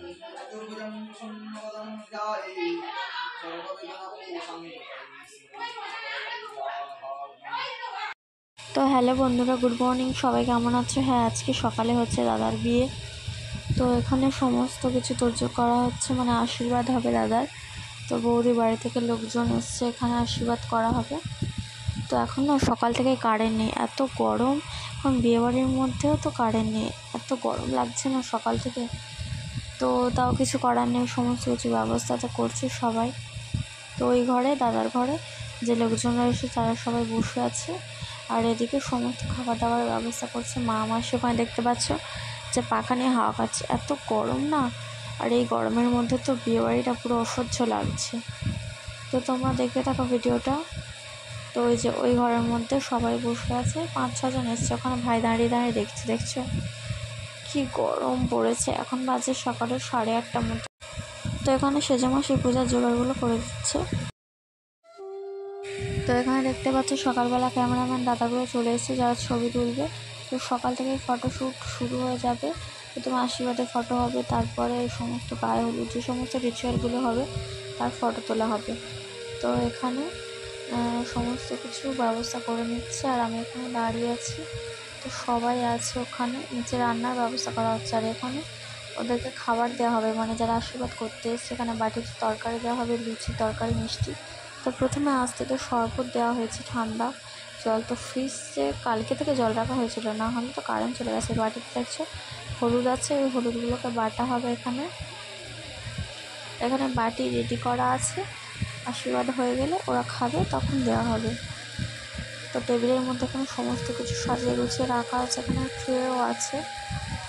তো হ্যালো বন্ধুরা, good morning. সবাই কেমন আছো? হ্যাঁ, আজকে সকালে হচ্ছে দাদার বিয়ে। তো এখানে সমস্ত কিছু তোড়জোড় করা হচ্ছে, মানে আশীর্বাদ হবে দাদার। তো বৌদির বাড়ি থেকে লোকজন এসছে, এখানে আশীর্বাদ করা হবে। তো এখন না সকাল থেকে কারেন্ট নেই, এত গরম। এখন বিয়েবাড়ির মধ্যেও তো কারেন্ট নেই, এত গরম লাগছে না সকাল থেকে। তো তাও কিছু করার নেই, সমস্ত কিছু ব্যবস্থা তো করছে সবাই। তো ওই ঘরে, দাদার ঘরে যে লোকজনরা এসে তারা সবাই বসে আছে, আর এদিকে সমস্ত খাবার দাবার ব্যবস্থা করছে মা। মাসি ওখানে দেখতে পাচ্ছ যে পাখা নিয়ে হাওয়া খাচ্ছে, এত গরম না। আর এই গরমের মধ্যে তো বিয়েবাড়িটা পুরো অসহ্য লাগছে। তো তোমরা দেখতে থাকো ভিডিওটা। তো ওই যে ওই ঘরের মধ্যে সবাই বসে আছে, 5-6 জন এসছে। ওখানে ভাই দাঁড়িয়ে দাঁড়িয়ে দেখছো কি গরম পড়েছে। এখন বাজে সকালে 8:30 মতো। তো এখানে সেজেমাসি পূজার জোগাড়গুলো করে দিচ্ছে। তো এখানে দেখতে পাচ্ছ সকালবেলা ক্যামেরাম্যান দাদাগুলো চলে এসেছে যারা ছবি তুলবে। তো সকাল থেকেই ফটোশ্যুট শুরু হয়ে যাবে। প্রথমে আশীর্বাদের ফটো হবে, তারপরে সমস্ত গায়ে হলুদ যে সমস্ত রিচুয়ালগুলো হবে তার ফটো তোলা হবে। তো এখানে সমস্ত কিছু ব্যবস্থা করে নিচ্ছে, আর আমি এখানে দাঁড়িয়ে আছি। তো সবাই আছে ওখানে, নিচে রান্নার ব্যবস্থা করা হচ্ছে। আর এখানে ওদেরকে খাবার দেওয়া হবে, মানে যারা আশীর্বাদ করতে এসছে। এখানে বাটিতে তরকারি দেওয়া হবে, লুচি, তরকারি, মিষ্টি। তো প্রথমে আজ থেকে শরবত দেওয়া হয়েছে, ঠান্ডা জল। তো ফ্রিজে কালকে থেকে জল রাখা হয়েছিল, না হলে তো কারেন্ট চলে গেছে। বাটিতে দেখছো হলুদ আছে, ওই হলুদগুলোকে বাটা হবে। এখানে বাটি রেডি করা আছে, আশীর্বাদ হয়ে গেলে ওরা খাবে, তখন দেওয়া হবে। তো টেবিলের মধ্যে এখানে সমস্ত কিছু সাজিয়ে গুছিয়ে রাখা আছে, এখানে ট্রেও আছে।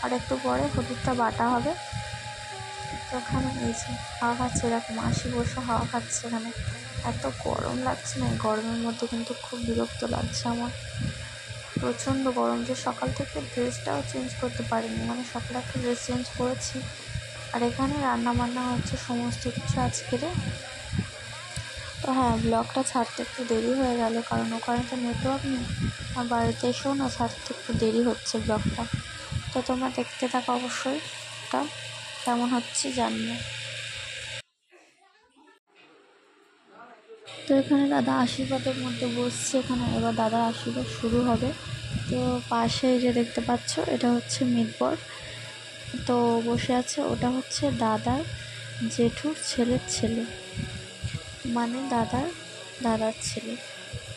আর একটু পরে হলুদটা বাটা হবে। তো ওখানে এই যে হাওয়া খাচ্ছে, এরকম মাসি বসে হাওয়া খাচ্ছে। এখানে এত গরম লাগছে না, এই গরমের মধ্যে কিন্তু খুব বিরক্ত লাগছে আমার, প্রচণ্ড গরম। যে সকাল থেকে ড্রেসটাও চেঞ্জ করতে পারিনি, মানে সকালে একটা ড্রেস চেঞ্জ করেছি। আর এখানে রান্না বান্না হচ্ছে সমস্ত কিছু আজকের। তো হ্যাঁ, ব্লগটা ছাড়তে একটু দেরি হয়ে গেল, কারণ ওখানে তো নেটওয়ার্ক নেই। আর বাড়িতে এসেও না ছাড়তে একটু দেরি হচ্ছে ব্লগটা। তো তোমরা দেখতে থাকো অবশ্যই, এটা কেমন হচ্ছে জানিও। তো এখানে দাদা আশীর্বাদের মধ্যে বসছে, এখানে এবার দাদার আশীর্বাদ শুরু হবে। তো পাশে যে দেখতে পাচ্ছ এটা হচ্ছে মিতবর, তো বসে আছে। ওটা হচ্ছে দাদার জেঠুর ছেলের ছেলে, মানে দাদার ছেলে।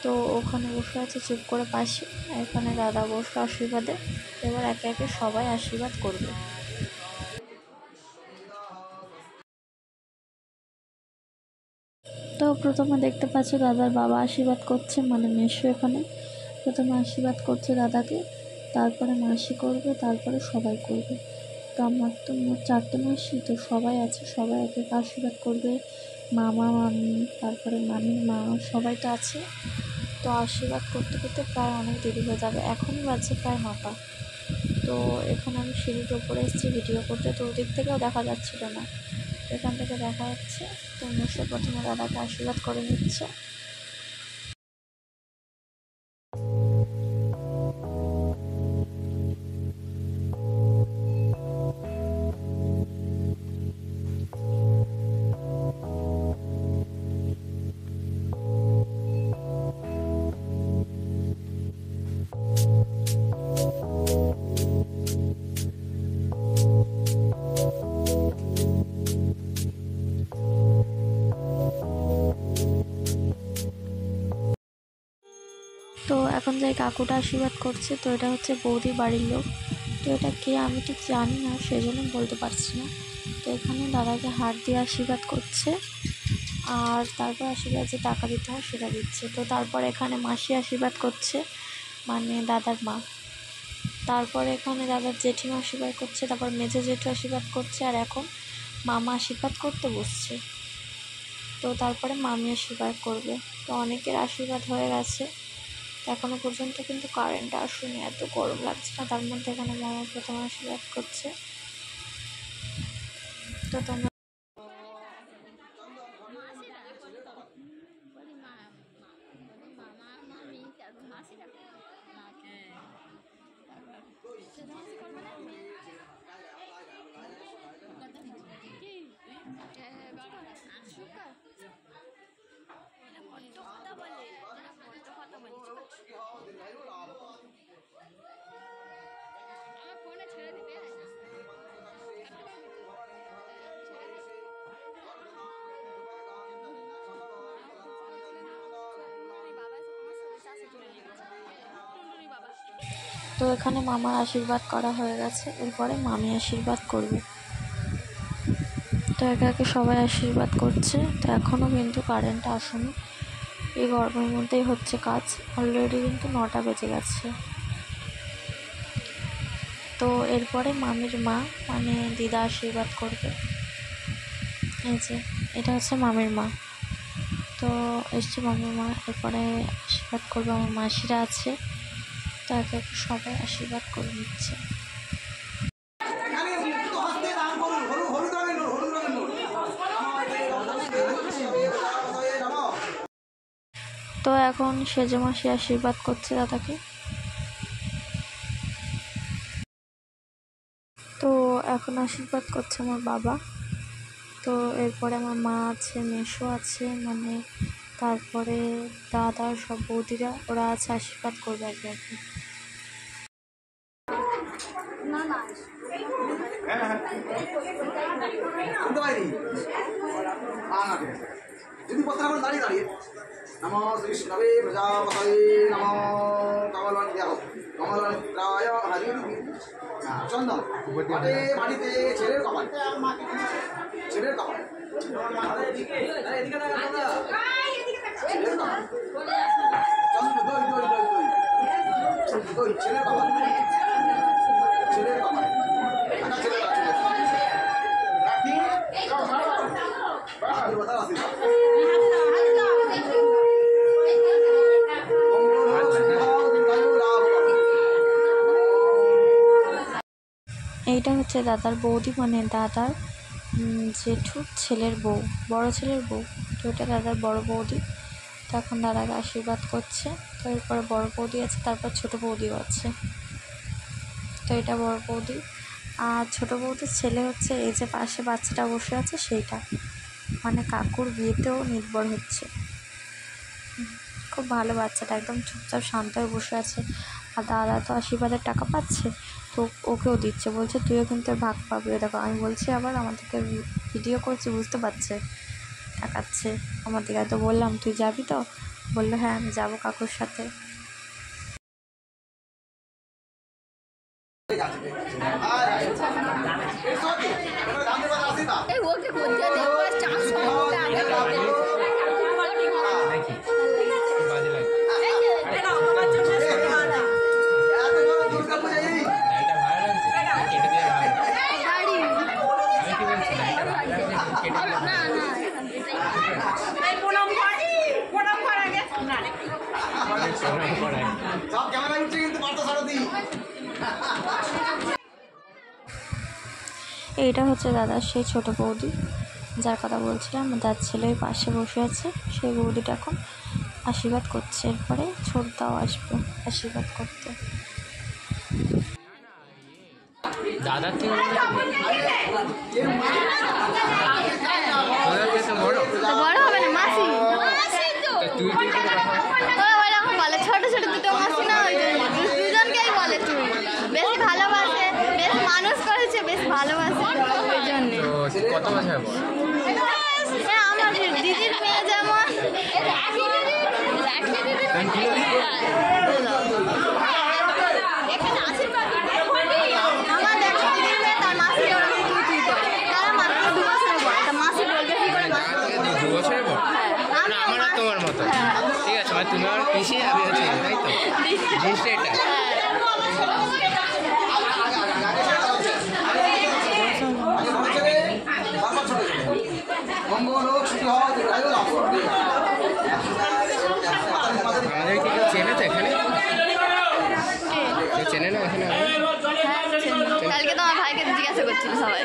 তো ওখানে বসে আছে চুপ করে পাশে। এখানে দাদা বসে আশীর্বাদে। এবার একে একে সবাই আশীর্বাদ করবে। তো প্রথমে দেখতে পাচ্ছ দাদার বাবা আশীর্বাদ করছে, মানে মেসো। এখানে প্রথমে আশীর্বাদ করছে দাদাকে, তারপরে মাসি করবে, তারপরে সবাই করবে। তো আমার তো মোট 4টে মাসি, তো সবাই আছে, সবাই একে একে আশীর্বাদ করবে। মামা, মামি, তারপরে মামির মা, সবাই তো আছে। তো আশীর্বাদ করতে করতে প্রায় অনেক দেরি হয়ে যাবে, এখনই বাজছে প্রায় 9টা। তো এখানে আমি সিঁড়ির ওপরে এসেছি ভিডিও করতে, তো ওদিক থেকেও দেখা যাচ্ছিল না, এখান থেকে দেখা যাচ্ছে। তো মেসে প্রথমে দাদাকে আশীর্বাদ করে নিচ্ছে। তো এখন যাই কাকুটা আশীর্বাদ করছে। তো এটা হচ্ছে বৌদির বাড়ির লোক। তো এটা কে আমি ঠিক জানি না, সেজন্য বলতে পারছি না। তো এখানে দাদাকে হাত দিয়ে আশীর্বাদ করছে, আর তারপর আশীর্বাদ যে টাকা দিতে হয় সেটা দিচ্ছে। তো তারপর এখানে মাসি আশীর্বাদ করছে, মানে দাদার মা। তারপরে এখানে দাদার জেঠিমা আশীর্বাদ করছে, তারপর মেজো জেঠু আশীর্বাদ করছে, আর এখন মামা আশীর্বাদ করতে বসছে। তো তারপরে মামি আশীর্বাদ করবে। তো অনেকের আশীর্বাদ হয়ে গেছে, এখনো পর্যন্ত কিন্তু কারেন্ট আসেনি, এত গরম লাগছে না। তার মধ্যে এখানে মামা প্রথমে আশীর্বাদ করছে। তো তোমরা তো এখানে মামার আশীর্বাদ করা হয়ে গেছে, এরপরে মামি আশীর্বাদ করবে। তো একে একে সবাই আশীর্বাদ করছে। তো এখনও কিন্তু কারেন্ট আসেনি, এই গরমের মধ্যেই হচ্ছে কাজ। অলরেডি কিন্তু 9টা বেজে গেছে। তো এরপরে মামির মা মানে দিদা আশীর্বাদ করবে। এই যে এটা হচ্ছে মামির মা। তো এসছে মামির মা, এরপরে আশীর্বাদ করবে। আমার মাসিরা আছে, তো একে একে সবাই আশীর্বাদ করে নিচ্ছে। তো এখন সেজে মাসি আশীর্বাদ করছে দাদাকে। তো এখন আশীর্বাদ করছে আমার বাবা। তো এরপরে আমার মা আছে, মেসো আছে, মানে তারপরে দাদা, সব বৌদিরা ওরা আছে, আশীর্বাদ করবে একে একে। नमो श्रीष्णवे प्रजापतये नमो कमलनित्राय हरि चंदन माटे माटिते ছেলের কপাল ছেলের কপাল চন্দ্র দই দই দই দই দই ছেলের কপাল ছেলের কপাল আটা ছেলের রাখি আশীর্বাদ আশীর্বাদ এইটা হচ্ছে দাদার বৌদি, মানে দাদার জেঠুর ছেলের বউ, বড় ছেলের বউ। তো এটা দাদার বড় বৌদি। তো এখন দাদাকে আশীর্বাদ করছে। তো এরপরে বড় বৌদি আছে, তারপর ছোট বৌদিও আছে। তো এটা বড় বৌদি। আর ছোট বৌদির ছেলে হচ্ছে এই যে পাশে বাচ্চাটা বসে আছে সেইটা, মানে কাকুর বিয়েতেও নির্ভর হচ্ছে। খুব ভালো বাচ্চাটা, একদম চুপচাপ শান্ত হয়ে বসে আছে। আর দাদা তো আশীর্বাদের টাকা পাচ্ছে, তো ওকেও দিচ্ছে, বলছে তুইও কিন্তু ভাগ পাবি। দেখো আমি বলছি, আবার আমাদেরকে ভিডিও করছি, বুঝতে পারছে, টাকাচ্ছে আমার দিকে। তো বললাম তুই যাবি? তো বললো হ্যাঁ আমি যাবো কাকুর সাথে। এইটা হচ্ছে দাদার সেই ছোট বৌদি, যার কথা বলছিলাম। দাদার ছেলে পাশে বসে আছে, সেই বৌদিটা এখন আশীর্বাদ করছে। এরপরে ছোটদাও আসবে আশীর্বাদ করতে। দাদার থেকে বড় হবে না মাসি, তুই ওরকম বলে ছোট ছোট দুটো মাসি না, ওই দুজনকেই বলে তুই। বেশি ভালোবাসে, বেশ মানুষ করেছে, বেশ ভালোবাসে, ওই জন্য। কত বছর বড়? আমার দিদির মেয়ে যেমন আমার দেখ দিদির মেয়ে তার মাসি ওরকম তুই তুই করে, তারা মাত্র 2 বছরের বড়। তা মাসি বলবে কি করে? 2 বছরের বড়? মানে আমার আর তোমার মতো। ঠিক আছে, মানে তুমি আমার পিছিয়ে, আমি হচ্ছে তাই তো জিনিসটা এটা। আমাদের কি কেউ চেনে তো এখানে? কেউ চেনে না এখানে? কালকে তো আমার ভাইকে জিজ্ঞাসা করছিল সবাই।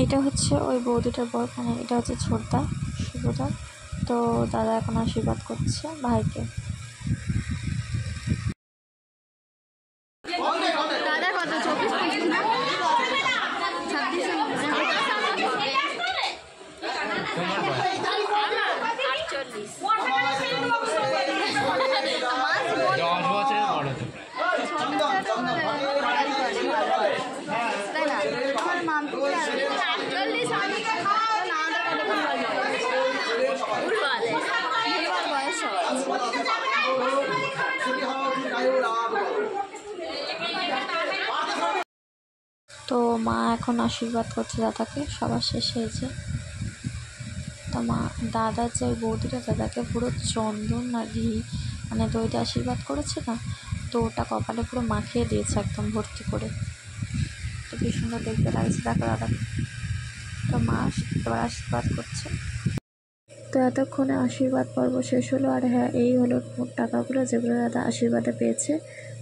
এটা হচ্ছে ওই বৌদিটার বর, মানে এটা হচ্ছে ছোটদা, শুভদা। তো দাদা এখন আশীর্বাদ করছে ভাইকে। দাদা কত 24 না 26? 40 10 বছরের বড় তো প্রায়। তাই না আমার মাম ভুল বলে বয়স ছুটি হওয়া উচিত তাই ওরা তো মা এখন আশীর্বাদ করছে দাদাকে, সবার শেষ হয়েছে। তো মা দাদার যে ওই বৌদিটা দাদাকে পুরো চন্দন না ঘি মানে দইতে আশীর্বাদ করেছে না, তো ওটা কপালে পুরো মাখিয়ে দিয়েছে একদম ভর্তি করে। তো কি সুন্দর দেখতে লাগছে দেখো দাদাকে। তো মা এবার আশীর্বাদ করছে। তো এতক্ষণে আশীর্বাদ পর্ব শেষ হলো। আর হ্যাঁ, এই হলো মোট টাকাগুলো যেগুলো দাদা আশীর্বাদে পেয়েছে।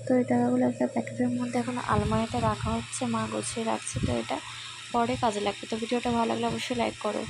তো এই টাকাগুলো একটা প্যাকেটের মধ্যে এখন আলমারিতে রাখা হচ্ছে, মা গুছিয়ে রাখছে। তো এটা পরে কাজে লাগবে। তো ভিডিওটা ভালো লাগলে অবশ্যই লাইক করো।